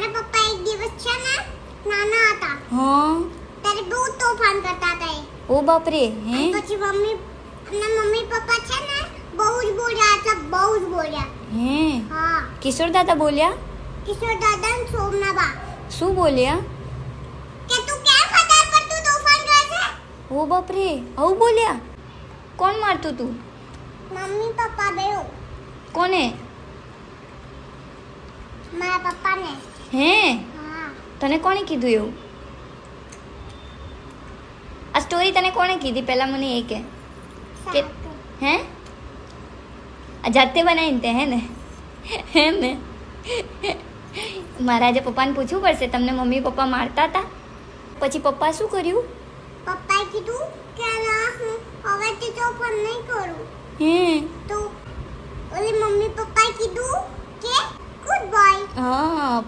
મારા પપ્પા એક દિવસ છે ને નાના હતા હા ત્યારે બહુ તોફાન કરતા હતા એ. ઓ બાપ રે હે પછી મમ્મી પપ્પા છે ને બહુ જ બોલ્યા એટલે બહુ જ બોલ્યા. હે હા કિશોર દાદા બોલ્યા કિશોર દાદા ને સોમના બા શું બોલ્યા કે તું કેમ વધારે પડતું તોફાન કરે છે. ઓ બાપ રે આવું બોલ્યા કોણ મારતું તું મમ્મી પપ્પા બેઉ કોને મારા પપ્પાને. હે હા તને કોણે કીધું એવું આ સ્ટોરી તને કોણે કીધી પહેલા મને એ કે સારું. હે આ જાતે બનાવીને તે હે ને હે ને મારા આજે પપ્પાને પૂછવું પડશે તમને મમ્મી પપ્પા મારતા હતા પછી પપ્પા શું કર્યું પપ્પાએ કીધું કે ના હું હવેથી તોફાન નહીં કરું. હે તો ઓલી મમ્મી પપ્પાએ કીધું કે ગુડ બાય. હા